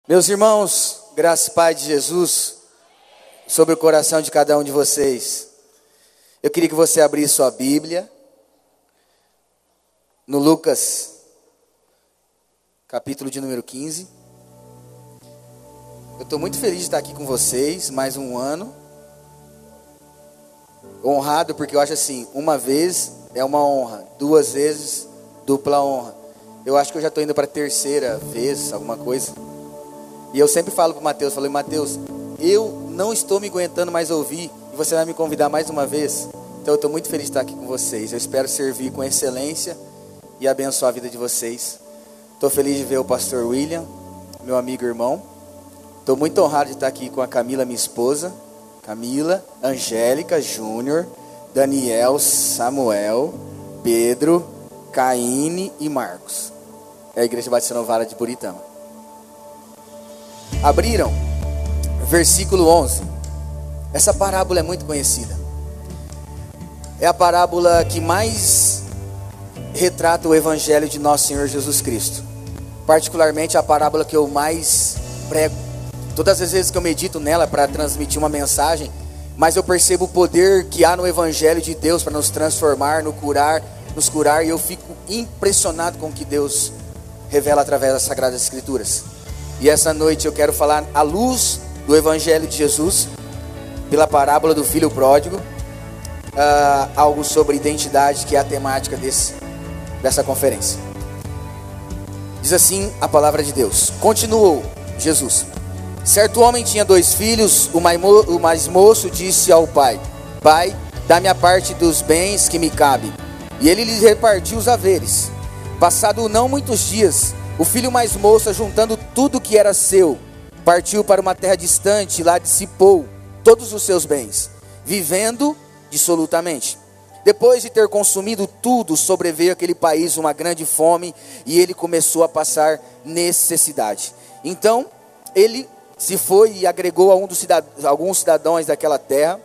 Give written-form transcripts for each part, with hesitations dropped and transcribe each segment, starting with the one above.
Meus irmãos, graça e paz de Jesus sobre o coração de cada um de vocês. Eu queria que você abrisse sua Bíblia no Lucas, capítulo de número 15. Eu estou muito feliz de estar aqui com vocês, mais um ano. Honrado, porque eu acho assim, uma vez é uma honra, duas vezes, dupla honra. Eu acho que eu já estou indo para a terceira vez, alguma coisa. E eu sempre falo para o Mateus, falei, Mateus, eu não estou me aguentando mais ouvir, e você vai me convidar mais uma vez. Então eu estou muito feliz de estar aqui com vocês. Eu espero servir com excelência e abençoar a vida de vocês. Estou feliz de ver o pastor William, meu amigo e irmão. Estou muito honrado de estar aqui com a Camila, minha esposa. Camila, Angélica, Júnior, Daniel, Samuel, Pedro, Caíne e Marcos. É a Igreja Batista Novara de Buritama. Abriram, versículo 11. Essa parábola é muito conhecida. É a parábola que mais retrata o Evangelho de nosso Senhor Jesus Cristo. Particularmente a parábola que eu mais prego. Todas as vezes que eu medito nela para transmitir uma mensagem, mas eu percebo o poder que há no Evangelho de Deus para nos transformar, nos curar, e eu fico impressionado com o que Deus revela através das Sagradas Escrituras. E essa noite eu quero falar à luz do Evangelho de Jesus, pela parábola do filho pródigo, algo sobre identidade, que é a temática dessa conferência. Diz assim a palavra de Deus. Continuou Jesus. Certo homem tinha 2 filhos. O mais moço disse ao pai: Pai, dá-me a parte dos bens que me cabe. E ele lhe repartiu os haveres. Passado não muitos dias, o filho mais moço, juntando tudo que era seu, partiu para uma terra distante e lá dissipou todos os seus bens, vivendo dissolutamente. Depois de ter consumido tudo, sobreveio àquele país uma grande fome e ele começou a passar necessidade. Então ele se foi e agregou a alguns cidadãos daquela terra,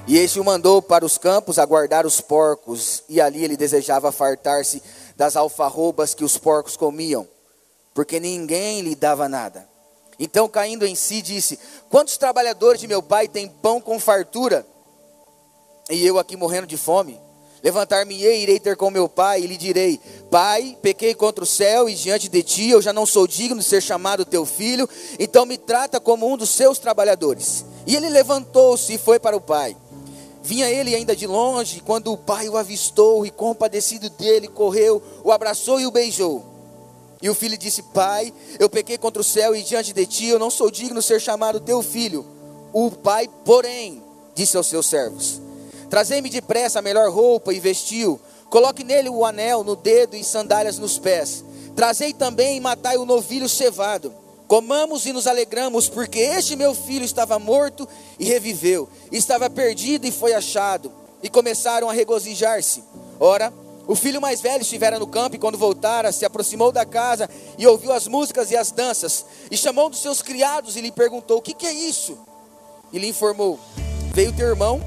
e este o mandou para os campos a guardar os porcos, e ali ele desejava fartar-se das alfarrobas que os porcos comiam, porque ninguém lhe dava nada. Então, caindo em si, disse: Quantos trabalhadores de meu pai têm pão com fartura, e eu aqui morrendo de fome? Levantar-me-ei, irei ter com meu pai, e lhe direi: Pai, pequei contra o céu e diante de ti, eu já não sou digno de ser chamado teu filho, então me trata como um dos seus trabalhadores. E ele levantou-se e foi para o pai. Vinha ele ainda de longe, quando o pai o avistou e compadecido dele, correu, o abraçou e o beijou. E o filho disse: Pai, eu pequei contra o céu e diante de ti, eu não sou digno de ser chamado teu filho. O pai, porém, disse aos seus servos: Trazei-me depressa a melhor roupa e vestiu, coloque nele o anel no dedo e sandálias nos pés. Trazei também e matai o novilho cevado. Comamos e nos alegramos, porque este meu filho estava morto e reviveu, estava perdido e foi achado. E começaram a regozijar-se. Ora, o filho mais velho estivera no campo, e quando voltara, se aproximou da casa e ouviu as músicas e as danças. E chamou um dos seus criados e lhe perguntou: O que é isso? E lhe informou: Veio teu irmão,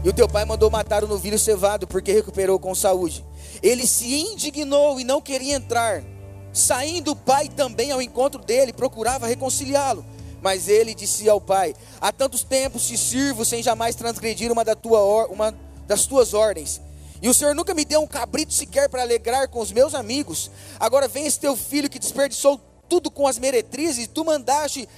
e o teu pai mandou matar o novilho cevado, porque recuperou com saúde. Ele se indignou e não queria entrar. Saindo o pai também ao encontro dele, procurava reconciliá-lo. Mas ele disse ao pai: Há tantos tempos te sirvo sem jamais transgredir uma das tuas ordens. E o Senhor nunca me deu um cabrito sequer para alegrar com os meus amigos. Agora vem esse teu filho que desperdiçou tudo com as meretrizes, e tu mandaste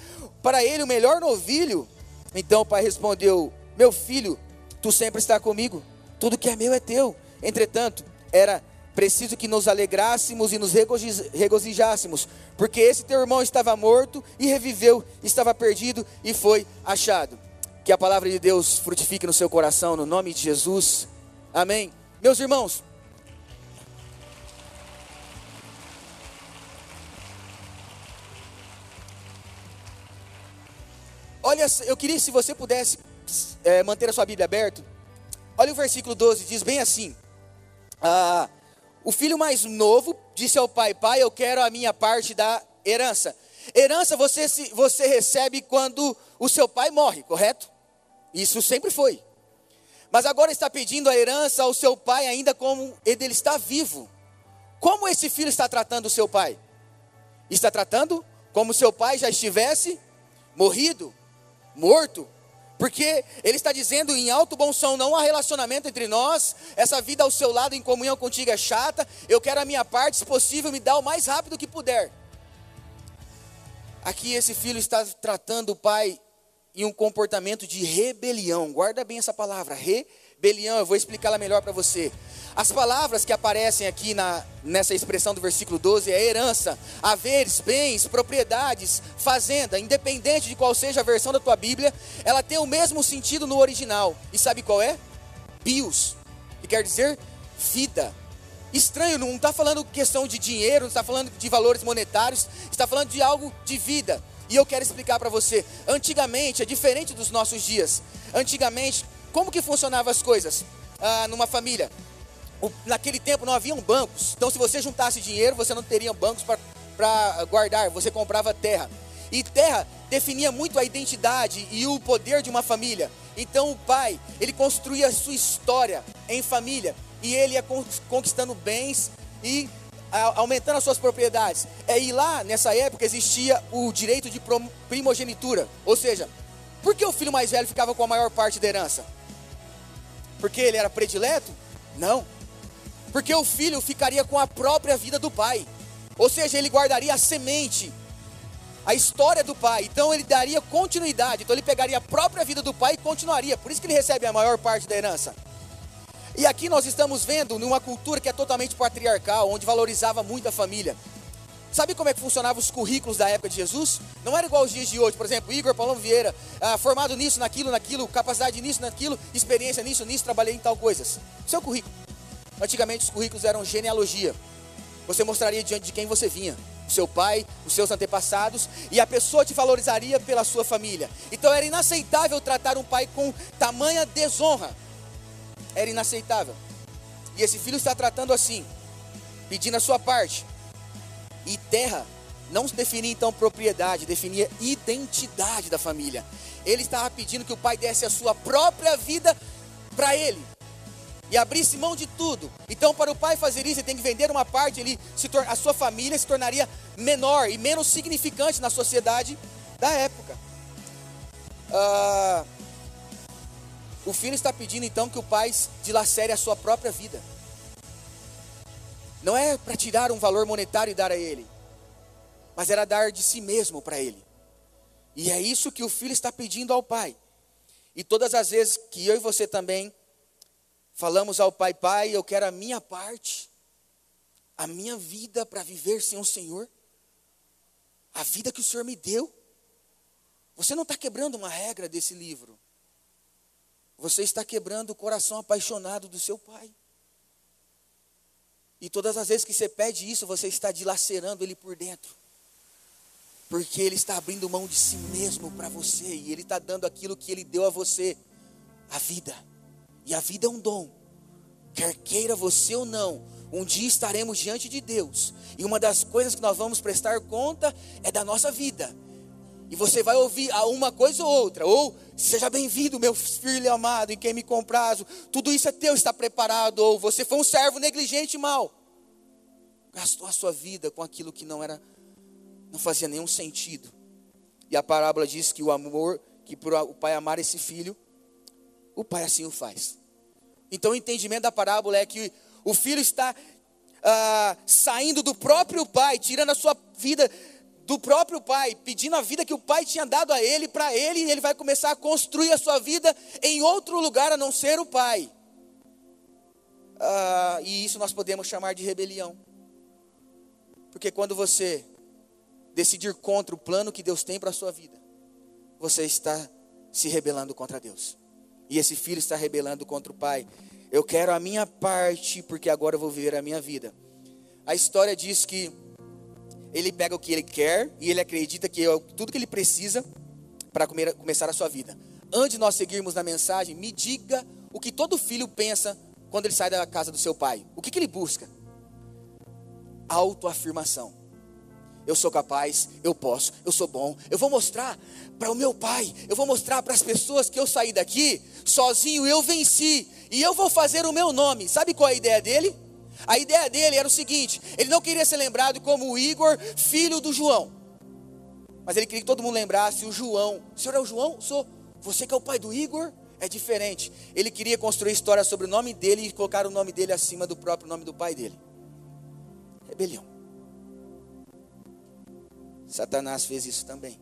para ele o melhor novilho. Então o pai respondeu: Meu filho, tu sempre está comigo, tudo que é meu é teu. Entretanto, era preciso que nos alegrássemos e nos regozijássemos, porque esse teu irmão estava morto e reviveu, estava perdido e foi achado. Que a palavra de Deus frutifique no seu coração, no nome de Jesus, amém. Meus irmãos, olha, eu queria, se você pudesse manter a sua Bíblia aberta. Olha o versículo 12, diz bem assim: o filho mais novo disse ao pai: Pai, eu quero a minha parte da herança. Herança você recebe quando o seu pai morre, correto? Isso sempre foi. Mas agora está pedindo a herança ao seu pai ainda como ele está vivo. Como esse filho está tratando o seu pai? Está tratando como seu pai já estivesse morrido, morto. Porque ele está dizendo em alto bom som, não há relacionamento entre nós, essa vida ao seu lado em comunhão contigo é chata, eu quero a minha parte, se possível me dá o mais rápido que puder. Aqui esse filho está tratando o pai em um comportamento de rebelião, guarda bem essa palavra, rebelião, eu vou explicá-la melhor para você. As palavras que aparecem aqui nessa expressão do versículo 12 é herança, haveres, bens, propriedades, fazenda, independente de qual seja a versão da tua Bíblia, ela tem o mesmo sentido no original. E sabe qual é? Bios, que quer dizer vida. Estranho, não está falando questão de dinheiro, não está falando de valores monetários, está falando de algo de vida. E eu quero explicar para você, antigamente, é diferente dos nossos dias. Antigamente, como que funcionavam as coisas numa família? Naquele tempo não haviam bancos, então se você juntasse dinheiro, você não teria bancos para guardar, você comprava terra. E terra definia muito a identidade e o poder de uma família. Então o pai, ele construía a sua história em família, e ele ia conquistando bens e aumentando as suas propriedades. E lá, nessa época, existia o direito de primogenitura, ou seja, por que o filho mais velho ficava com a maior parte da herança? Porque ele era predileto? Não. Porque o filho ficaria com a própria vida do pai. Ou seja, ele guardaria a semente, a história do pai. Então ele daria continuidade. Então ele pegaria a própria vida do pai e continuaria. Por isso que ele recebe a maior parte da herança. E aqui nós estamos vendo numa cultura que é totalmente patriarcal, onde valorizava muito a família. Sabe como é que funcionavam os currículos da época de Jesus? Não era igual aos dias de hoje. Por exemplo, Igor Paulão Vieira, formado nisso, naquilo, capacidade nisso, naquilo, experiência nisso, trabalhei em tal coisas. Seu currículo. Antigamente os currículos eram genealogia. Você mostraria diante de quem você vinha, o seu pai, os seus antepassados, e a pessoa te valorizaria pela sua família. Então era inaceitável tratar um pai com tamanha desonra. Era inaceitável. E esse filho está tratando assim, pedindo a sua parte. E terra não definia então propriedade, definia identidade da família. Ele estava pedindo que o pai desse a sua própria vida para ele e abrisse mão de tudo. Então, para o pai fazer isso, ele tem que vender uma parte, a sua família se tornaria menor e menos significante na sociedade da época. O filho está pedindo então que o pai dilacere a sua própria vida. Não é para tirar um valor monetário e dar a ele, mas era dar de si mesmo para ele. E é isso que o filho está pedindo ao pai. E todas as vezes que eu e você também falamos ao pai, pai, eu quero a minha parte, a minha vida para viver sem o Senhor, a vida que o Senhor me deu. Você não está quebrando uma regra desse livro. Você está quebrando o coração apaixonado do seu pai. E todas as vezes que você pede isso, você está dilacerando ele por dentro. Porque ele está abrindo mão de si mesmo para você. E ele está dando aquilo que ele deu a você, a vida. E a vida é um dom. Quer queira você ou não, um dia estaremos diante de Deus. E uma das coisas que nós vamos prestar conta é da nossa vida. E você vai ouvir uma coisa ou outra. Ou, seja bem-vindo, meu filho amado, em quem me comprazo. Tudo isso é teu, está preparado. Ou você foi um servo negligente e mau. Gastou a sua vida com aquilo que não fazia nenhum sentido. E a parábola diz que o amor, que por o pai amar esse filho, o pai assim o faz. Então o entendimento da parábola é que o filho está saindo do próprio pai, tirando a sua vida do próprio pai, pedindo a vida que o pai tinha dado a ele, para ele, e ele vai começar a construir a sua vida em outro lugar a não ser o pai. E isso nós podemos chamar de rebelião. Porque quando você decidir contra o plano que Deus tem para a sua vida, você está se rebelando contra Deus. E esse filho está rebelando contra o pai. Eu quero a minha parte, porque agora eu vou viver a minha vida. A história diz que ele pega o que ele quer e ele acredita que é tudo que ele precisa para começar a sua vida. Antes de nós seguirmos na mensagem, me diga o que todo filho pensa quando ele sai da casa do seu pai. O que ele busca? Autoafirmação. Eu sou capaz, eu posso, eu sou bom. Eu vou mostrar para o meu pai, eu vou mostrar para as pessoas que eu saí daqui, sozinho eu venci. E eu vou fazer o meu nome. Sabe qual é a ideia dele? A ideia dele era o seguinte: ele não queria ser lembrado como o Igor, filho do João. Mas ele queria que todo mundo lembrasse o João. O senhor é o João? Sou. Você que é o pai do Igor? É diferente. Ele queria construir história sobre o nome dele e colocar o nome dele acima do próprio nome do pai dele. Rebelião. Satanás fez isso também.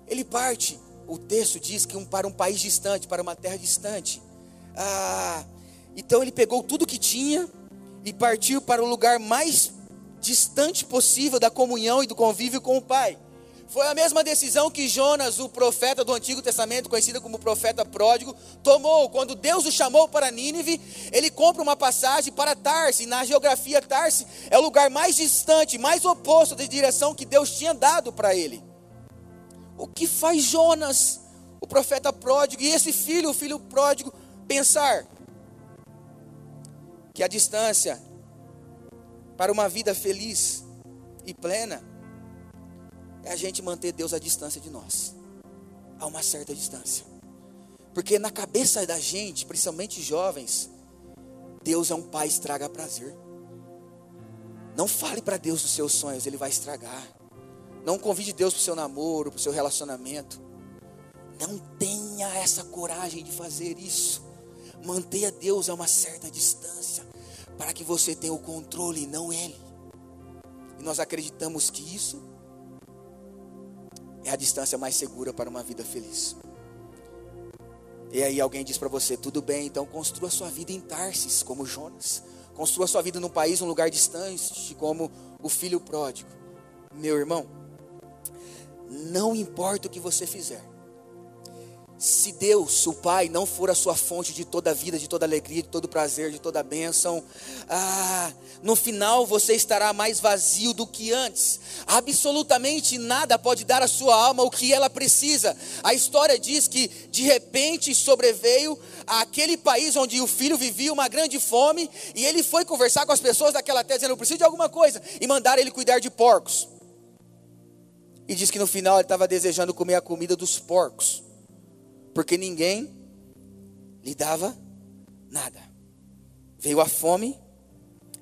Ele parte, o texto diz que para um país distante, para uma terra distante. Então ele pegou tudo que tinha e partiu para o lugar mais distante possível da comunhão e do convívio com o pai. Foi a mesma decisão que Jonas, o profeta do Antigo Testamento, conhecido como profeta pródigo, tomou. Quando Deus o chamou para Nínive, ele compra uma passagem para Tarse. Na geografia, Tarse é o lugar mais distante, mais oposto da direção que Deus tinha dado para ele. O que faz Jonas, o profeta pródigo, e esse filho, o filho pródigo, pensar que a distância para uma vida feliz e plena é a gente manter Deus à distância de nós, a uma certa distância. Porque na cabeça da gente, principalmente jovens, Deus é um pai estraga prazer. Não fale para Deus dos seus sonhos, Ele vai estragar. Não convide Deus para o seu namoro, para o seu relacionamento. Não tenha essa coragem de fazer isso. Mantenha Deus a uma certa distância, para que você tenha o controle e não Ele. E nós acreditamos que isso é a distância mais segura para uma vida feliz. E aí alguém diz para você, tudo bem, então construa sua vida em Tarsis, como Jonas. Construa sua vida num país, num lugar distante, como o filho pródigo. Meu irmão, não importa o que você fizer, se Deus, o Pai, não for a sua fonte de toda a vida, de toda a alegria, de todo o prazer, de toda a bênção, no final você estará mais vazio do que antes. Absolutamente nada pode dar à sua alma o que ela precisa. A história diz que de repente sobreveio aquele país onde o filho vivia uma grande fome, e ele foi conversar com as pessoas daquela terra dizendo, eu preciso de alguma coisa, e mandaram ele cuidar de porcos. E diz que no final ele estava desejando comer a comida dos porcos, porque ninguém lhe dava nada. Veio a fome,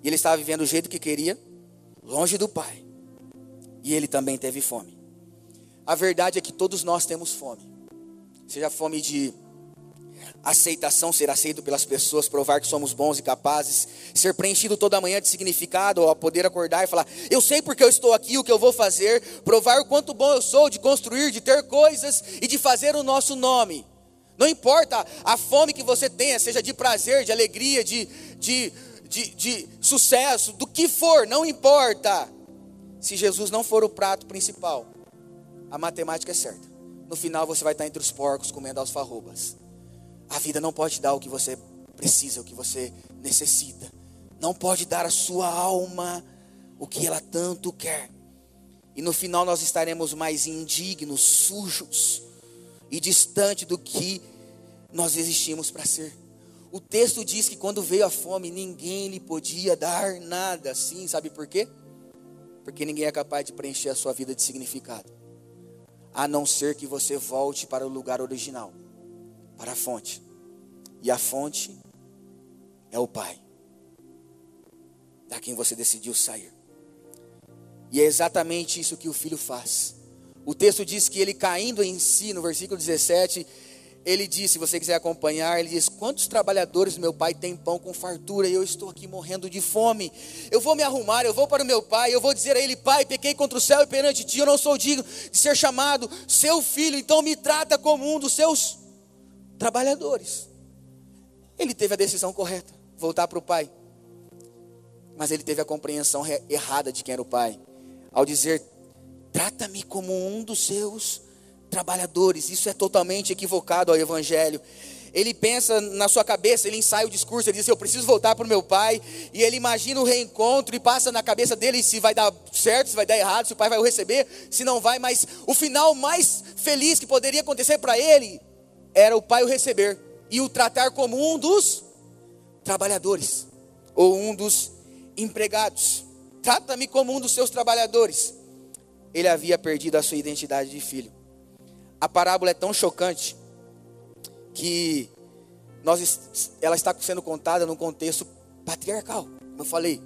e ele estava vivendo do jeito que queria, longe do pai. E ele também teve fome. A verdade é que todos nós temos fome. Seja fome de aceitação, ser aceito pelas pessoas, provar que somos bons e capazes, ser preenchido toda manhã de significado, ou poder acordar e falar, eu sei porque eu estou aqui, o que eu vou fazer, provar o quanto bom eu sou de construir, de ter coisas e de fazer o nosso nome. Não importa a fome que você tenha, seja de prazer, de alegria, de sucesso, do que for, não importa. Se Jesus não for o prato principal, a matemática é certa. No final você vai estar entre os porcos comendo alfarrobas. A vida não pode dar o que você precisa, o que você necessita. Não pode dar à sua alma o que ela tanto quer. E no final nós estaremos mais indignos, sujos e distante do que nós existimos para ser. O texto diz que quando veio a fome, ninguém lhe podia dar nada. Sim, sabe por quê? Porque ninguém é capaz de preencher a sua vida de significado, a não ser que você volte para o lugar original, para a fonte. E a fonte é o Pai, da quem você decidiu sair. E é exatamente isso que o filho faz. O texto diz que ele, caindo em si, no versículo 17, ele diz, se você quiser acompanhar, ele diz, quantos trabalhadores meu pai tem pão com fartura, e eu estou aqui morrendo de fome. Eu vou me arrumar, eu vou para o meu pai, eu vou dizer a ele, pai, pequei contra o céu e perante ti, eu não sou digno de ser chamado seu filho, então me trata como um dos seus trabalhadores. Ele teve a decisão correta, voltar para o pai. Mas ele teve a compreensão errada de quem era o pai, ao dizer, trata-me como um dos seus trabalhadores. Isso é totalmente equivocado ao evangelho. Ele pensa na sua cabeça, ele ensaia o discurso, ele diz, eu preciso voltar para o meu pai, e ele imagina o reencontro, e passa na cabeça dele se vai dar certo, se vai dar errado, se o pai vai o receber, se não vai, mas o final mais feliz que poderia acontecer para ele, era o pai o receber, e o tratar como um dos trabalhadores, ou um dos empregados. Trata-me como um dos seus trabalhadores. Ele havia perdido a sua identidade de filho. A parábola é tão chocante que ela está sendo contada num contexto patriarcal. Como eu falei,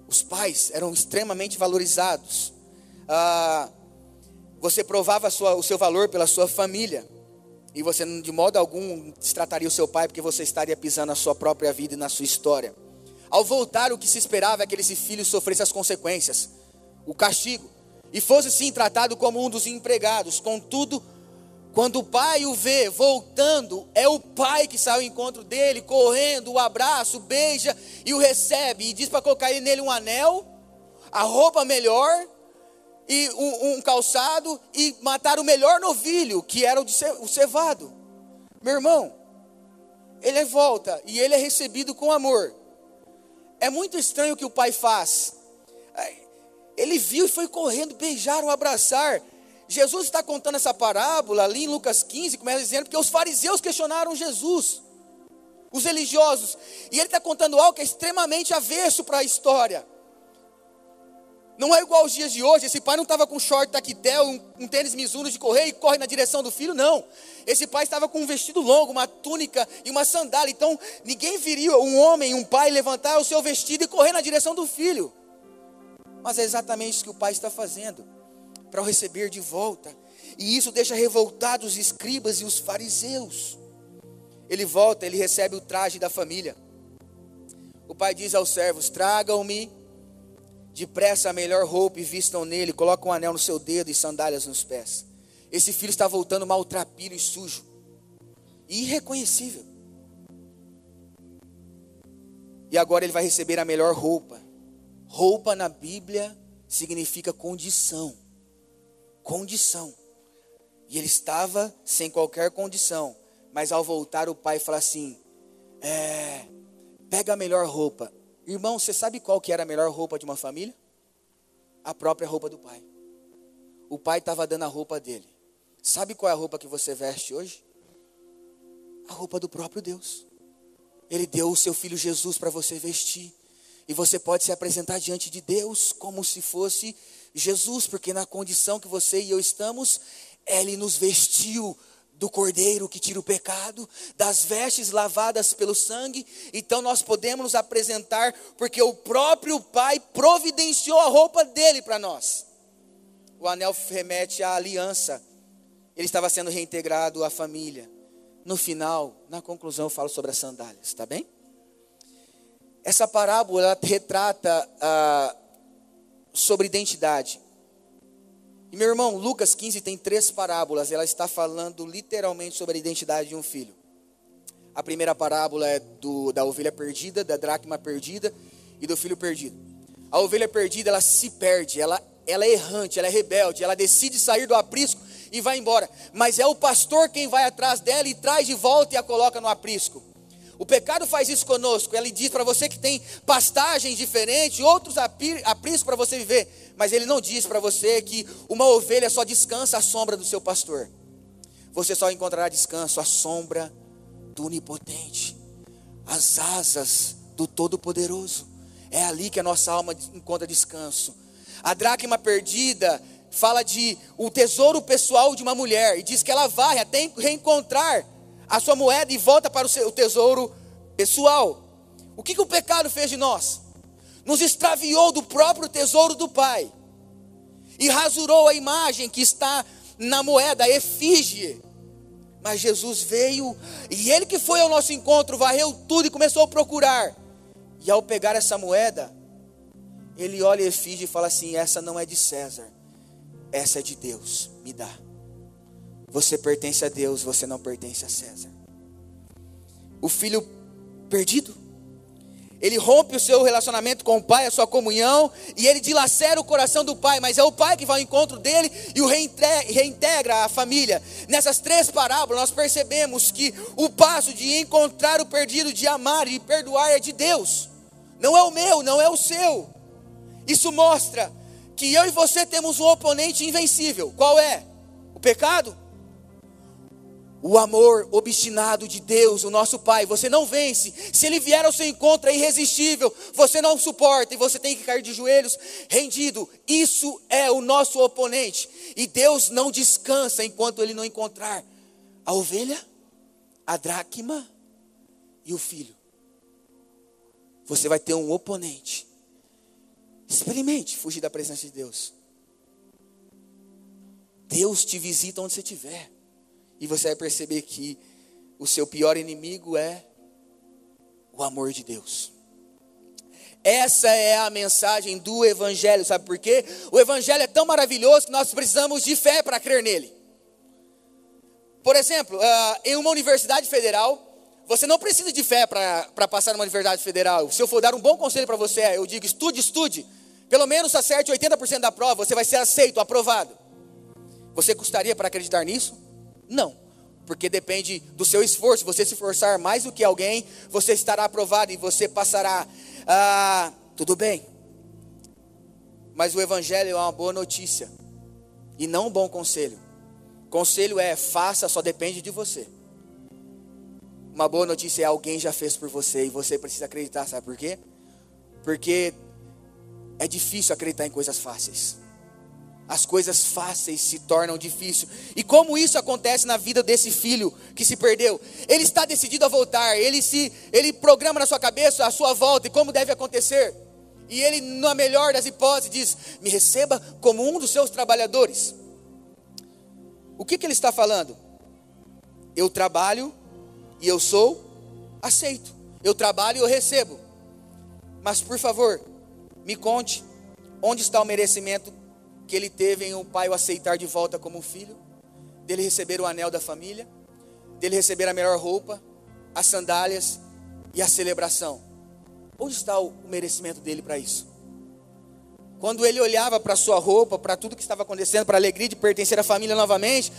os pais eram extremamente valorizados. você provava o seu valor pela sua família. E você de modo algum destrataria o seu pai, porque você estaria pisando na sua própria vida e na sua história. Ao voltar, o que se esperava é que esse filho sofresse as consequências, o castigo, e fosse sim tratado como um dos empregados. Contudo, quando o pai o vê voltando, é o pai que sai ao encontro dele, correndo, o abraça, o beija e o recebe. E diz para colocar nele um anel, a roupa melhor, e um calçado, e matar o melhor novilho, que era o cevado. Meu irmão, ele volta e ele é recebido com amor. É muito estranho o que o pai faz. Ele viu e foi correndo, beijar, o abraçar. Jesus está contando essa parábola ali em Lucas 15, começa dizendo, porque os fariseus questionaram Jesus, os religiosos, e ele está contando algo que é extremamente avesso para a história. Não é igual aos dias de hoje. Esse pai não estava com short taquetel, um tênis Mizuno de correr e corre na direção do filho, não. Esse pai estava com um vestido longo, uma túnica e uma sandália. Então ninguém viria um homem, um pai levantar o seu vestido e correr na direção do filho. Mas é exatamente isso que o pai está fazendo, para o receber de volta. E isso deixa revoltados os escribas e os fariseus. Ele volta, ele recebe o traje da família. O pai diz aos servos: tragam-me depressa a melhor roupa e vistam nele, colocam um anel no seu dedo e sandálias nos pés. Esse filho está voltando maltrapilho e sujo, e irreconhecível. E agora ele vai receber a melhor roupa. Roupa na Bíblia significa condição. Condição. E ele estava sem qualquer condição. Mas ao voltar o pai fala assim: pega a melhor roupa. Irmão, você sabe qual que era a melhor roupa de uma família? A própria roupa do pai. O pai estava dando a roupa dele. Sabe qual é a roupa que você veste hoje? A roupa do próprio Deus. Ele deu o seu filho Jesus para você vestir. E você pode se apresentar diante de Deus como se fosse Jesus, porque na condição que você e eu estamos, Ele nos vestiu do cordeiro que tira o pecado, das vestes lavadas pelo sangue. Então nós podemos nos apresentar, porque o próprio pai providenciou a roupa dele para nós. O anel remete à aliança. Ele estava sendo reintegrado à família. No final, na conclusão, eu falo sobre as sandálias, está bem? Essa parábola ela retrata sobre identidade. E meu irmão, Lucas 15 tem 3 parábolas. Ela está falando literalmente sobre a identidade de um filho. A primeira parábola é da ovelha perdida, da dracma perdida e do filho perdido. A ovelha perdida, ela se perde, ela é errante, ela é rebelde, ela decide sair do aprisco e vai embora. Mas é o pastor quem vai atrás dela e traz de volta e a coloca no aprisco. O pecado faz isso conosco. Ele diz para você que tem pastagens diferentes, outros apriscos para você viver. Mas ele não diz para você que uma ovelha só descansa à sombra do seu pastor. Você só encontrará descanso à sombra do Onipotente, as asas do Todo-Poderoso. É ali que a nossa alma encontra descanso. A dracma perdida fala de o tesouro pessoal de uma mulher. E diz que ela vai até reencontrar a sua moeda e volta para o seu tesouro pessoal. O que o pecado fez de nós? Nos extraviou do próprio tesouro do Pai. E rasurou a imagem que está na moeda, a efígie. Mas Jesus veio, e Ele que foi ao nosso encontro, varreu tudo e começou a procurar. E ao pegar essa moeda, Ele olha a efígie e fala assim: essa não é de César, essa é de Deus, me dá. Você pertence a Deus, você não pertence a César. O filho perdido, ele rompe o seu relacionamento com o pai, a sua comunhão, e ele dilacera o coração do pai, mas é o pai que vai ao encontro dele e o reintegra a família. Nessas 3 parábolas nós percebemos que o passo de encontrar o perdido, de amar e perdoar é de Deus. Não é o meu, não é o seu. Isso mostra que eu e você temos um oponente invencível. Qual é? O pecado? O amor obstinado de Deus, o nosso Pai. Você não vence. Se Ele vier ao seu encontro, é irresistível. Você não suporta e você tem que cair de joelhos rendido. Isso é o nosso oponente. E Deus não descansa enquanto Ele não encontrar a ovelha, a dracma e o filho. Você vai ter um oponente. Experimente fugir da presença de Deus. Deus te visita onde você estiver. E você vai perceber que o seu pior inimigo é o amor de Deus. Essa é a mensagem do Evangelho, sabe por quê? O Evangelho é tão maravilhoso que nós precisamos de fé para crer nele. Por exemplo, em uma universidade federal, você não precisa de fé para passar numa universidade federal. Se eu for dar um bom conselho para você, eu digo, estude. Pelo menos acerte 80% da prova, você vai ser aceito, aprovado. Você custaria para acreditar nisso? Não, porque depende do seu esforço. Você se esforçar mais do que alguém, você estará aprovado e você passará. Tudo bem. Mas o Evangelho é uma boa notícia e não um bom conselho. Conselho é, faça, só depende de você. Uma boa notícia é, alguém já fez por você e você precisa acreditar, sabe por quê? Porque é difícil acreditar em coisas fáceis. As coisas fáceis se tornam difíceis. E como isso acontece na vida desse filho que se perdeu? Ele está decidido a voltar. Ele programa na sua cabeça a sua volta e como deve acontecer. E ele, na melhor das hipóteses, diz, me receba como um dos seus trabalhadores. O que ele está falando? Eu trabalho e eu sou aceito. Eu trabalho e eu recebo. Mas por favor, me conte, onde está o merecimento que ele teve em um pai o aceitar de volta como filho, dele receber o anel da família, dele receber a melhor roupa, as sandálias e a celebração? Onde está o merecimento dele para isso? Quando ele olhava para a sua roupa, para tudo que estava acontecendo, para a alegria de pertencer à família novamente,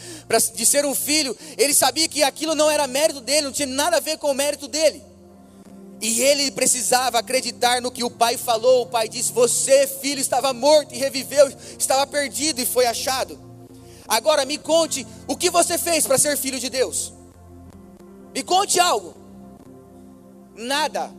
de ser um filho, ele sabia que aquilo não era mérito dele, não tinha nada a ver com o mérito dele. E ele precisava acreditar no que o pai falou. O pai disse, você, filho, estava morto e reviveu, estava perdido e foi achado. Agora me conte, o que você fez para ser filho de Deus? Me conte algo. Nada.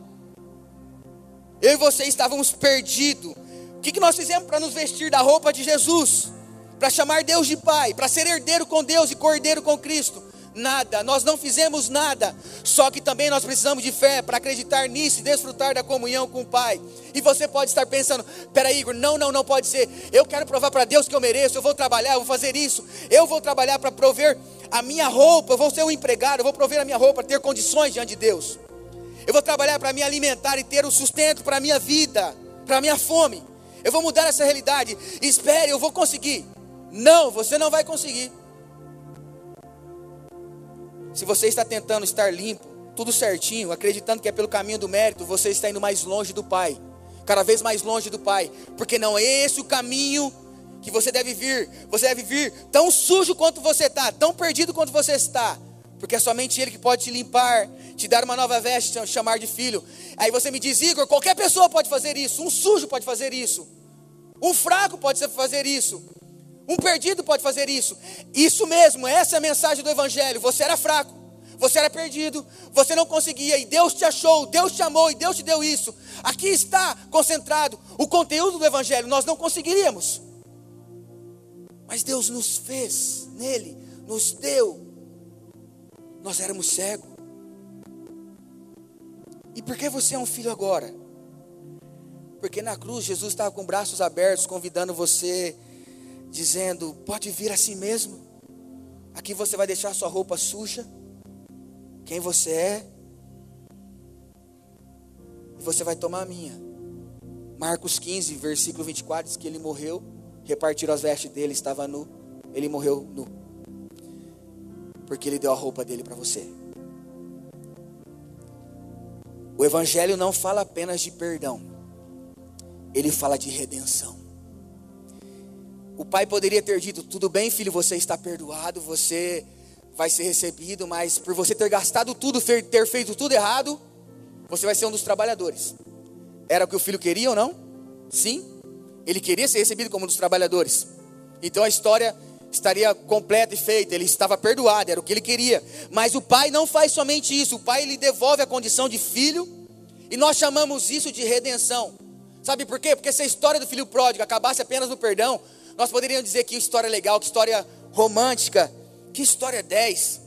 Eu e você estávamos perdidos. O que nós fizemos para nos vestir da roupa de Jesus? Para chamar Deus de Pai, para ser herdeiro com Deus e cordeiro com Cristo? Nada, nós não fizemos nada. Só que também nós precisamos de fé para acreditar nisso e desfrutar da comunhão com o Pai. E você pode estar pensando, peraí Igor, não pode ser. Eu quero provar para Deus que eu mereço, eu vou trabalhar, eu vou fazer isso. Eu vou trabalhar para prover a minha roupa, eu vou ser um empregado, eu vou prover a minha roupa, ter condições diante de Deus. Eu vou trabalhar para me alimentar e ter o sustento para a minha vida, para a minha fome. Eu vou mudar essa realidade. Espere, eu vou conseguir. Não, você não vai conseguir. Se você está tentando estar limpo, tudo certinho, acreditando que é pelo caminho do mérito, você está indo mais longe do Pai, cada vez mais longe do Pai, porque não é esse o caminho que você deve vir. Você deve vir tão sujo quanto você está, tão perdido quanto você está, porque é somente Ele que pode te limpar, te dar uma nova veste, te chamar de filho. Aí você me diz, Igor, qualquer pessoa pode fazer isso, um sujo pode fazer isso, um fraco pode fazer isso, um perdido pode fazer isso. Isso mesmo, essa é a mensagem do Evangelho. Você era fraco, você era perdido, você não conseguia, e Deus te achou, Deus te amou e Deus te deu isso. Aqui está concentrado o conteúdo do Evangelho. Nós não conseguiríamos, mas Deus nos fez nele, nos deu. Nós éramos cegos. E por que você é um filho agora? Porque na cruz Jesus estava com braços abertos, convidando você, dizendo, pode vir assim mesmo. Aqui você vai deixar sua roupa suja, quem você é, e você vai tomar a minha. Marcos 15, versículo 24, diz que ele morreu, repartiram as vestes dele, estava nu, ele morreu nu, porque ele deu a roupa dele para você. O Evangelho não fala apenas de perdão, ele fala de redenção. O pai poderia ter dito, tudo bem filho, você está perdoado, você vai ser recebido, mas por você ter gastado tudo, ter feito tudo errado, você vai ser um dos trabalhadores. Era o que o filho queria ou não? Sim, ele queria ser recebido como um dos trabalhadores. Então a história estaria completa e feita, ele estava perdoado, era o que ele queria. Mas o pai não faz somente isso, o pai lhe devolve a condição de filho, e nós chamamos isso de redenção. Sabe por quê? Porque se a história do filho pródigo acabasse apenas no perdão, nós poderíamos dizer que história legal, que história romântica, que história 10.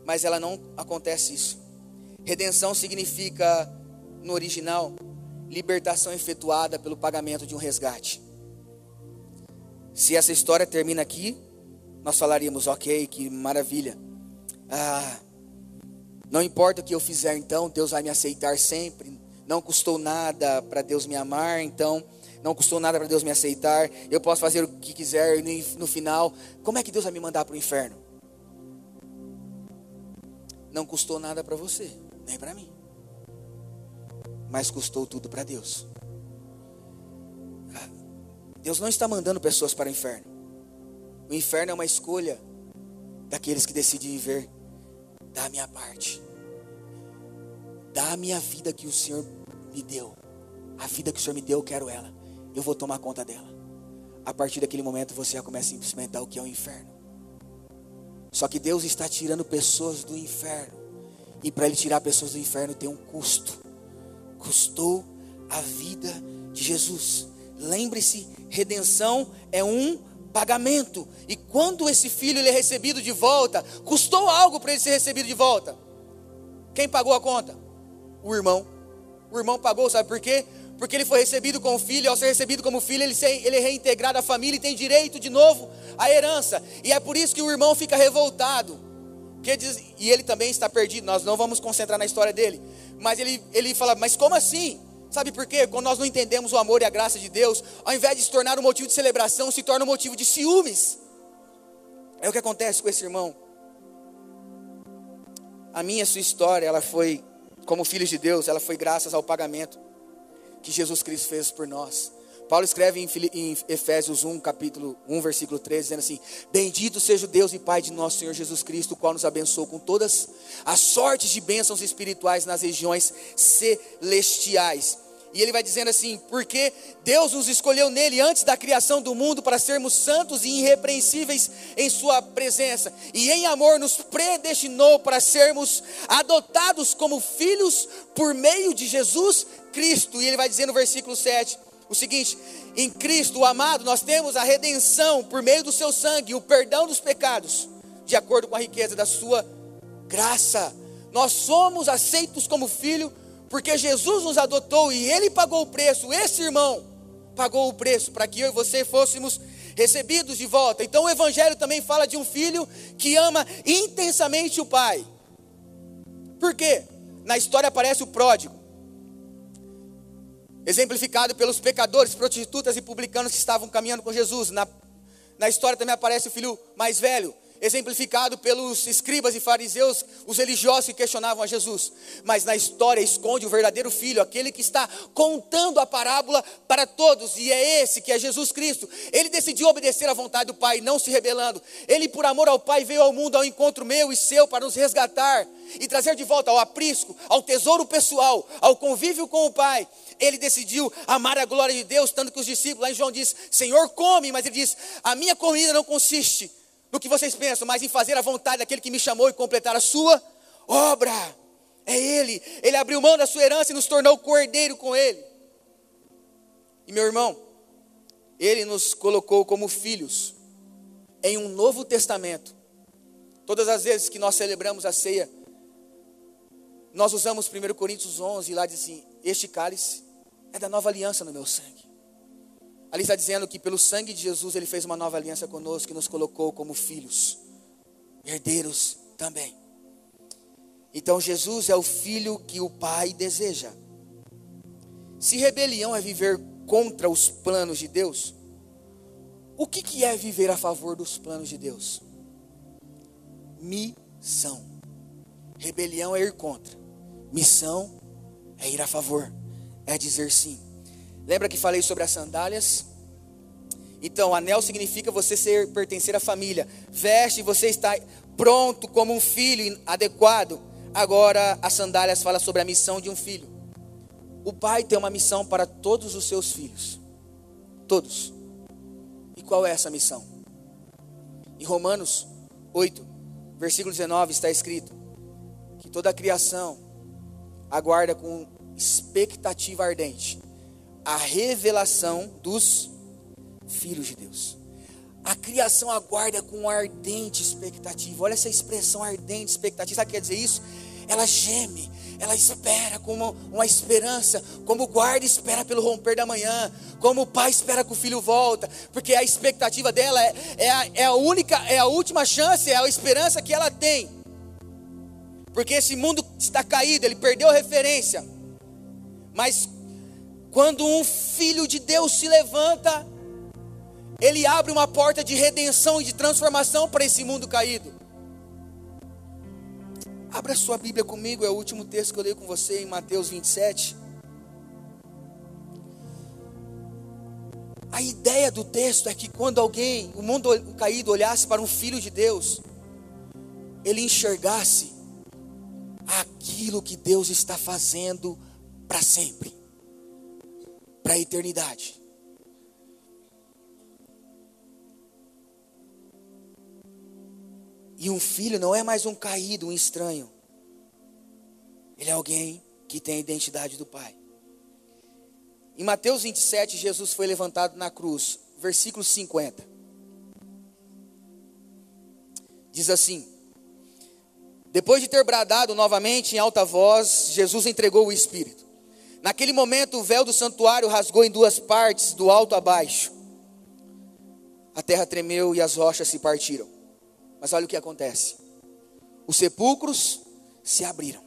Mas ela não acontece isso. Redenção significa, no original, libertação efetuada pelo pagamento de um resgate. Se essa história termina aqui, nós falaríamos, ok, que maravilha. Não importa o que eu fizer, então Deus vai me aceitar sempre. Não custou nada para Deus me amar, então não custou nada para Deus me aceitar. Eu posso fazer o que quiser e no final, como é que Deus vai me mandar para o inferno? Não custou nada para você, nem para mim, mas custou tudo para Deus. Deus não está mandando pessoas para o inferno. O inferno é uma escolha daqueles que decidem viver da minha parte, da minha vida que o Senhor me deu. A vida que o Senhor me deu, eu quero ela. Eu vou tomar conta dela. A partir daquele momento você já começa a experimentar o que é o inferno. Só que Deus está tirando pessoas do inferno. E para Ele tirar pessoas do inferno tem um custo. Custou a vida de Jesus. Lembre-se, redenção é um pagamento. E quando esse filho ele é recebido de volta, custou algo para ele ser recebido de volta. Quem pagou a conta? O irmão. O irmão pagou, sabe por quê? Porque ele foi recebido como filho. E ao ser recebido como filho, ele é reintegrado à família e tem direito de novo à herança. E é por isso que o irmão fica revoltado. E ele também está perdido. Nós não vamos concentrar na história dele. Mas ele fala, mas como assim? Sabe por quê? Quando nós não entendemos o amor e a graça de Deus, ao invés de se tornar um motivo de celebração, se torna um motivo de ciúmes. É o que acontece com esse irmão. A minha e a sua história, ela foi, como filhos de Deus, ela foi graças ao pagamento que Jesus Cristo fez por nós. Paulo escreve em Efésios 1, capítulo 1, versículo 13, dizendo assim: bendito seja o Deus e Pai de nosso Senhor Jesus Cristo, o qual nos abençoou com todas as sortes de bênçãos espirituais nas regiões celestiais. E ele vai dizendo assim, porque Deus nos escolheu nele antes da criação do mundo para sermos santos e irrepreensíveis em sua presença. E em amor nos predestinou para sermos adotados como filhos por meio de Jesus Cristo. E ele vai dizer no versículo 7, o seguinte: em Cristo, o amado, nós temos a redenção por meio do seu sangue, o perdão dos pecados, de acordo com a riqueza da sua graça. Nós somos aceitos como filho porque Jesus nos adotou e Ele pagou o preço. Esse irmão pagou o preço para que eu e você fôssemos recebidos de volta. Então o Evangelho também fala de um filho que ama intensamente o pai. Por quê? Na história aparece o pródigo, exemplificado pelos pecadores, prostitutas e publicanos que estavam caminhando com Jesus. Na história também aparece o filho mais velho, exemplificado pelos escribas e fariseus, os religiosos que questionavam a Jesus. Mas na história esconde o verdadeiro filho, aquele que está contando a parábola para todos, e é esse que é Jesus Cristo. Ele decidiu obedecer à vontade do Pai, não se rebelando. Ele, por amor ao Pai, veio ao mundo ao encontro meu e seu para nos resgatar e trazer de volta ao aprisco, ao tesouro pessoal, ao convívio com o Pai. Ele decidiu amar a glória de Deus, tanto que os discípulos, lá em João diz: Senhor, come, mas ele diz: a minha comida não consiste no que vocês pensam, mas em fazer a vontade daquele que me chamou e completar a sua obra. É Ele abriu mão da sua herança e nos tornou cordeiro com Ele. E meu irmão, Ele nos colocou como filhos em um novo testamento. Todas as vezes que nós celebramos a ceia, nós usamos 1 Coríntios 11, e lá diz assim: este cálice é da nova aliança no meu sangue. Ali está dizendo que pelo sangue de Jesus Ele fez uma nova aliança conosco, que nos colocou como filhos, herdeiros também. Então Jesus é o filho que o Pai deseja. Se rebelião é viver contra os planos de Deus, o que é viver a favor dos planos de Deus? Missão. Rebelião é ir contra, missão é ir a favor, é dizer sim. Lembra que falei sobre as sandálias? Então, anel significa você pertencer à família. Veste, você está pronto como um filho adequado. Agora, as sandálias falam sobre a missão de um filho. O pai tem uma missão para todos os seus filhos. Todos. E qual é essa missão? Em Romanos 8, versículo 19, está escrito que toda a criação aguarda com expectativa ardente a revelação dos filhos de Deus. A criação aguarda com ardente expectativa. Olha essa expressão, ardente expectativa. Sabe o que quer dizer isso? Ela geme, ela espera com uma esperança, como o guarda espera pelo romper da manhã, como o pai espera que o filho volta, porque a expectativa dela é a última chance, é a esperança que ela tem, porque esse mundo está caído, ele perdeu a referência, mas quando um filho de Deus se levanta, ele abre uma porta de redenção e de transformação para esse mundo caído. Abra sua Bíblia comigo, é o último texto que eu leio com você, em Mateus 27. A ideia do texto é que quando o mundo caído olhasse para um filho de Deus, ele enxergasse aquilo que Deus está fazendo para sempre, para a eternidade. E um filho não é mais um caído, um estranho. Ele é alguém que tem a identidade do Pai. Em Mateus 27, Jesus foi levantado na cruz, versículo 50. Diz assim: depois de ter bradado novamente em alta voz, Jesus entregou o Espírito. Naquele momento o véu do santuário rasgou em duas partes, do alto a baixo. A terra tremeu e as rochas se partiram. Mas olha o que acontece. Os sepulcros se abriram.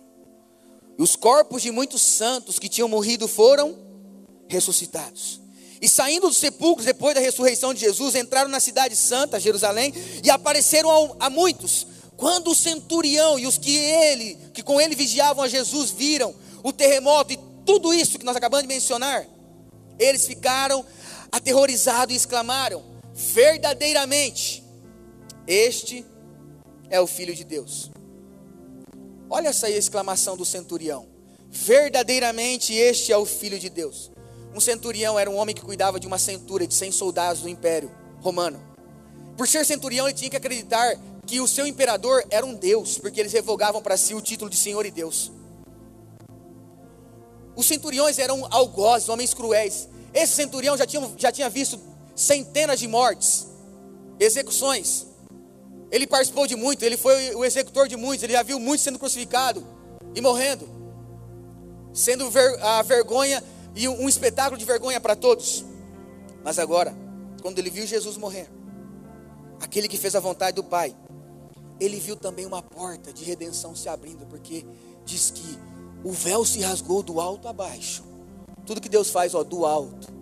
E os corpos de muitos santos que tinham morrido foram ressuscitados. E saindo dos sepulcros, depois da ressurreição de Jesus, entraram na cidade santa, Jerusalém, e apareceram a muitos. Quando o centurião e os que com ele vigiavam a Jesus viram o terremoto e tudo isso que nós acabamos de mencionar, eles ficaram aterrorizados e exclamaram: verdadeiramente, este é o Filho de Deus. Olha essa exclamação do centurião: verdadeiramente este é o Filho de Deus. Um centurião era um homem que cuidava de uma centúria de 100 soldados do Império Romano. Por ser centurião, ele tinha que acreditar que o seu imperador era um Deus, porque eles revogavam para si o título de Senhor e Deus. Os centuriões eram algozes, homens cruéis. Esse centurião já tinha visto centenas de mortes, execuções. Ele participou de muito, ele foi o executor de muitos, ele já viu muitos sendo crucificados e morrendo, sendo a vergonha e um espetáculo de vergonha para todos. Mas agora, quando ele viu Jesus morrer, aquele que fez a vontade do Pai, ele viu também uma porta de redenção se abrindo, porque diz que o véu se rasgou do alto a baixo. Tudo que Deus faz, do alto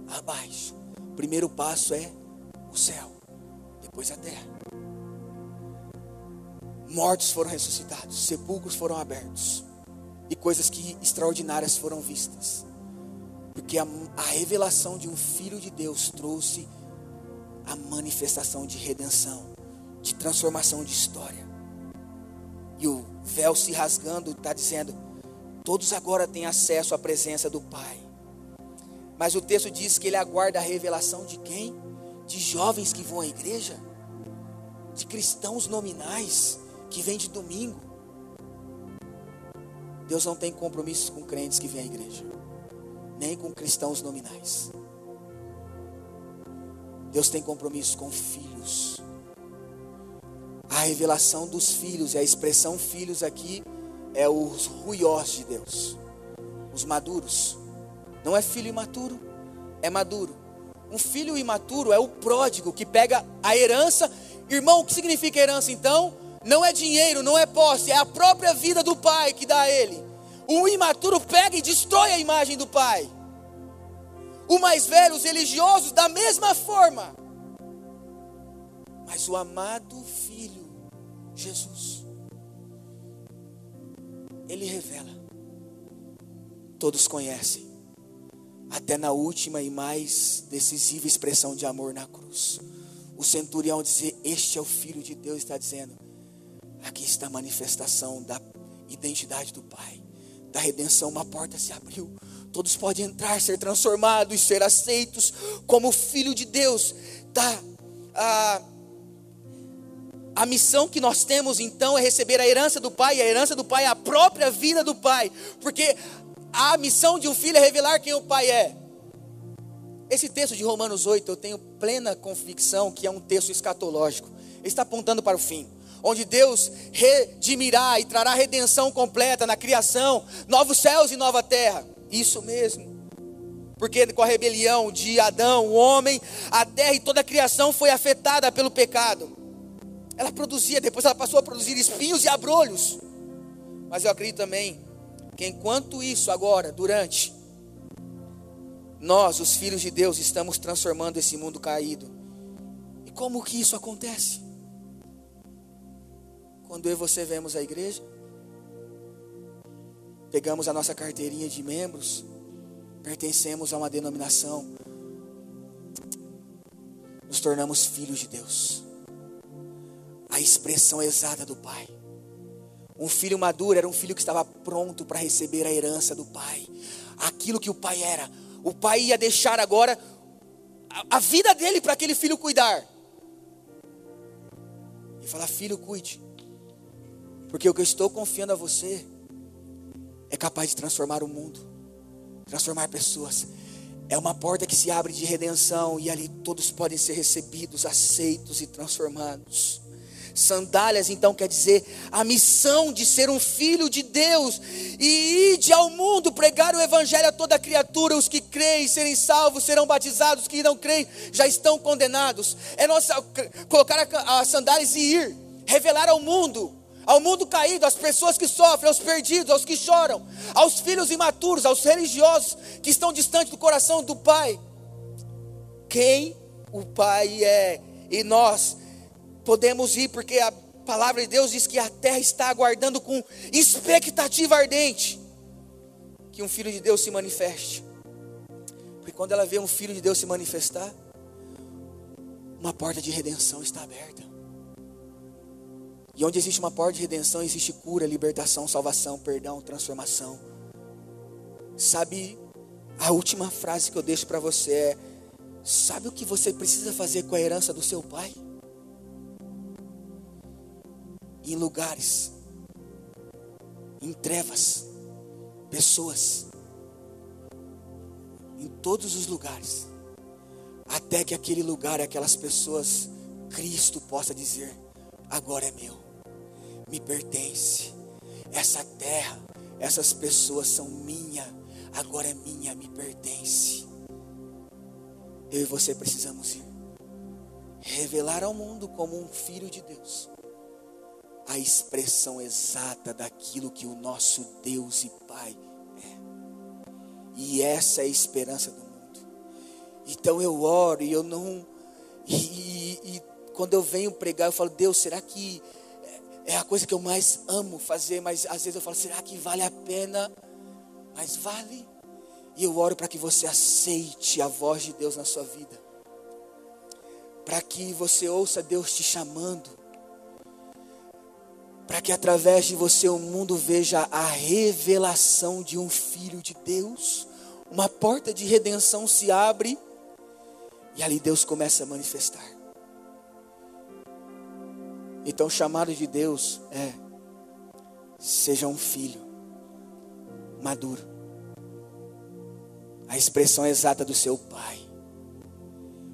a baixo. O primeiro passo é o céu, depois a terra. Mortos foram ressuscitados, sepulcros foram abertos, e coisas extraordinárias foram vistas, porque a revelação de um Filho de Deus trouxe a manifestação de redenção, de transformação de história. E o véu se rasgando está dizendo: todos agora têm acesso à presença do Pai. Mas o texto diz que ele aguarda a revelação de quem? De jovens que vão à igreja, de cristãos nominais que vêm de domingo. Deus não tem compromissos com crentes que vêm à igreja, nem com cristãos nominais. Deus tem compromissos com filhos. A revelação dos filhos, e a expressão filhos aqui é os ruiós de Deus, os maduros. Não é filho imaturo, é maduro. Um filho imaturo é o pródigo que pega a herança. Irmão, o que significa herança então? Não é dinheiro, não é posse, é a própria vida do pai que dá a ele. O imaturo pega e destrói a imagem do pai. O mais velho, os religiosos, da mesma forma. Mas o amado Filho, Jesus, ele revela. Todos conhecem, até na última e mais decisiva expressão de amor na cruz. O centurião dizer: este é o Filho de Deus, está dizendo: aqui está a manifestação da identidade do Pai, da redenção. Uma porta se abriu, todos podem entrar, ser transformados, ser aceitos como Filho de Deus. A missão que nós temos então é receber a herança do Pai, e a herança do Pai é a própria vida do Pai, porque a missão de um filho é revelar quem o Pai é. Esse texto de Romanos 8, eu tenho plena convicção que é um texto escatológico. Ele está apontando para o fim. onde Deus redimirá e trará redenção completa na criação, novos céus e nova terra. Isso mesmo. Porque com a rebelião de Adão, o homem, a terra e toda a criação foi afetada pelo pecado. Ela produzia, depois ela passou a produzir espinhos e abrolhos. Mas eu acredito também que enquanto isso agora, durante, nós, os filhos de Deus, estamos transformando esse mundo caído. E como que isso acontece? Quando eu e você vemos a igreja, pegamos a nossa carteirinha de membros, pertencemos a uma denominação, nos tornamos filhos de Deus, a expressão exata do Pai. Um filho maduro era um filho que estava pronto para receber a herança do Pai, aquilo que o Pai era. O Pai ia deixar agora a vida dele para aquele filho cuidar, e falar: filho, cuide, porque o que eu estou confiando a você é capaz de transformar o mundo, transformar pessoas. É uma porta que se abre de redenção, e ali todos podem ser recebidos, aceitos e transformados. Sandálias então quer dizer a missão de ser um filho de Deus e ide ao mundo pregar o evangelho a toda criatura. Os que creem serem salvos, serão batizados. Os que não creem já estão condenados. É nossa colocar as sandálias e ir revelar ao mundo caído, às pessoas que sofrem, aos perdidos, aos que choram, aos filhos imaturos, aos religiosos que estão distantes do coração do Pai, quem o Pai é. E nós podemos ir, porque a palavra de Deus diz que a terra está aguardando com expectativa ardente que um filho de Deus se manifeste. Porque quando ela vê um filho de Deus se manifestar, uma porta de redenção está aberta. E onde existe uma porta de redenção, existe cura, libertação, salvação, perdão, transformação. Sabe, a última frase que eu deixo para você é: sabe o que você precisa fazer com a herança do seu Pai? Em lugares, em trevas, pessoas, em todos os lugares, até que aquele lugar, aquelas pessoas, Cristo possa dizer: agora é meu, me pertence, essa terra, essas pessoas são minha, agora é minha, me pertence. Eu e você precisamos ir revelar ao mundo como um filho de Deus, a expressão exata daquilo que o nosso Deus e Pai é. E essa é a esperança do mundo. Então eu oro e eu não... E quando eu venho pregar, eu falo: Deus, será que é a coisa que eu mais amo fazer? Mas às vezes eu falo: será que vale a pena? Mas vale. E eu oro para que você aceite a voz de Deus na sua vida, para que você ouça Deus te chamando, para que através de você o mundo veja a revelação de um filho de Deus. Uma porta de redenção se abre e ali Deus começa a manifestar. Então o chamado de Deus é: seja um filho maduro, a expressão exata do seu Pai.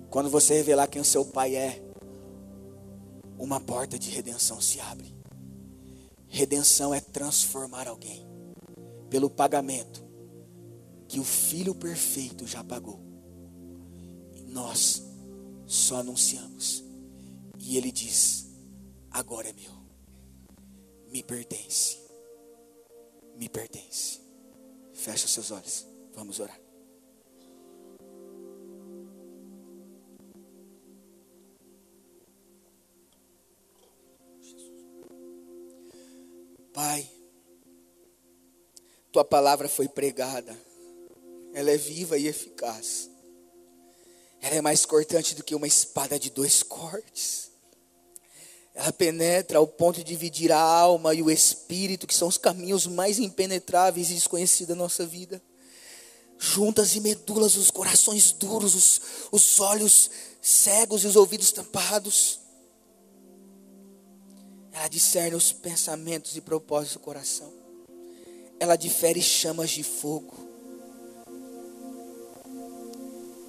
Quando você revelar quem o seu Pai é, uma porta de redenção se abre. Redenção é transformar alguém pelo pagamento que o Filho perfeito já pagou. E nós só anunciamos. E Ele diz: agora é meu, me pertence, me pertence. Fecha os seus olhos, vamos orar. Pai, Tua palavra foi pregada, ela é viva e eficaz, ela é mais cortante do que uma espada de 2 cortes, ela penetra ao ponto de dividir a alma e o espírito, que são os caminhos mais impenetráveis e desconhecidos da nossa vida, juntas e medulas, os corações duros, os olhos cegos e os ouvidos tampados. Ela discerne os pensamentos e propósitos do coração. Ela difere chamas de fogo.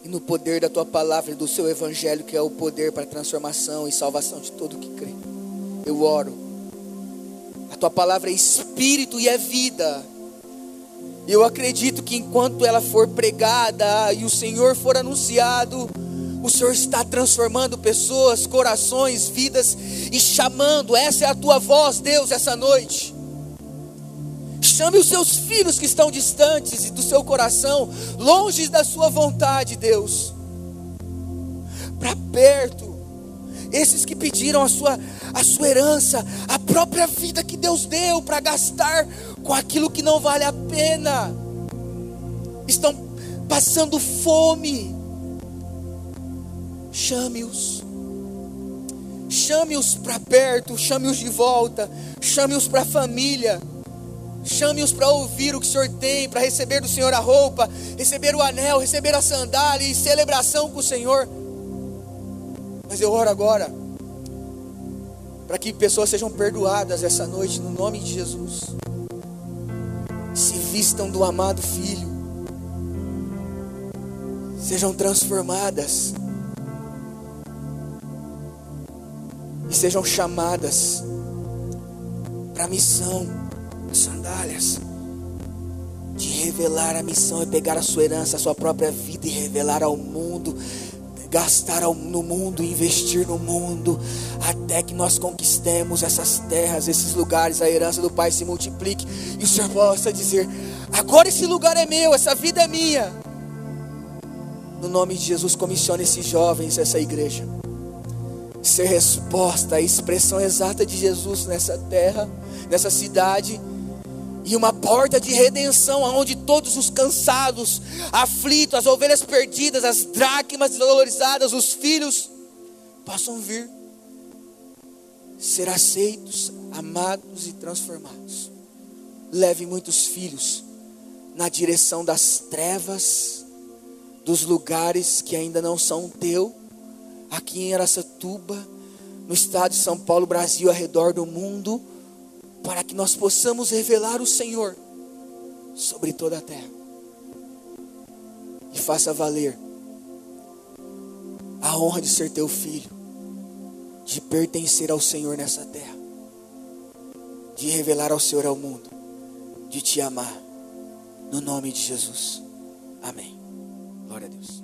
E no poder da Tua palavra e do Seu evangelho, que é o poder para a transformação e salvação de todo o que crê, eu oro. A tua palavra é espírito e é vida. E eu acredito que enquanto ela for pregada e o Senhor for anunciado, o Senhor está transformando pessoas, corações, vidas e chamando. Essa é a tua voz, Deus, essa noite. Chame os seus filhos que estão distantes do seu coração, longe da sua vontade, Deus, para perto. Esses que pediram a sua herança, a própria vida que Deus deu para gastar com aquilo que não vale a pena, estão passando fome. Chame-os para perto, chame-os de volta, chame-os para a família, chame-os para ouvir o que o Senhor tem, para receber do Senhor a roupa, receber o anel, receber a sandália e celebração com o Senhor. Mas eu oro agora para que pessoas sejam perdoadas essa noite, no nome de Jesus. Se vistam do amado Filho, sejam transformadas e sejam chamadas para a missão, sandálias, de revelar a missão e pegar a sua herança, a sua própria vida e revelar ao mundo, gastar no mundo, investir no mundo, até que nós conquistemos essas terras, esses lugares, a herança do Pai se multiplique e o Senhor possa dizer: agora esse lugar é meu, essa vida é minha. No nome de Jesus, comissione esses jovens, essa igreja, ser resposta, a expressão exata de Jesus nessa terra, nessa cidade, e uma porta de redenção, aonde todos os cansados, aflitos, as ovelhas perdidas, as dracmas desvalorizadas, os filhos, possam vir, ser aceitos, amados e transformados. Leve muitos filhos na direção das trevas, dos lugares que ainda não são teu, aqui em Araçatuba, no estado de São Paulo, Brasil, ao redor do mundo, para que nós possamos revelar o Senhor sobre toda a terra. E faça valer a honra de ser teu filho, de pertencer ao Senhor nessa terra, de revelar ao Senhor ao mundo, de te amar, no nome de Jesus. Amém. Glória a Deus.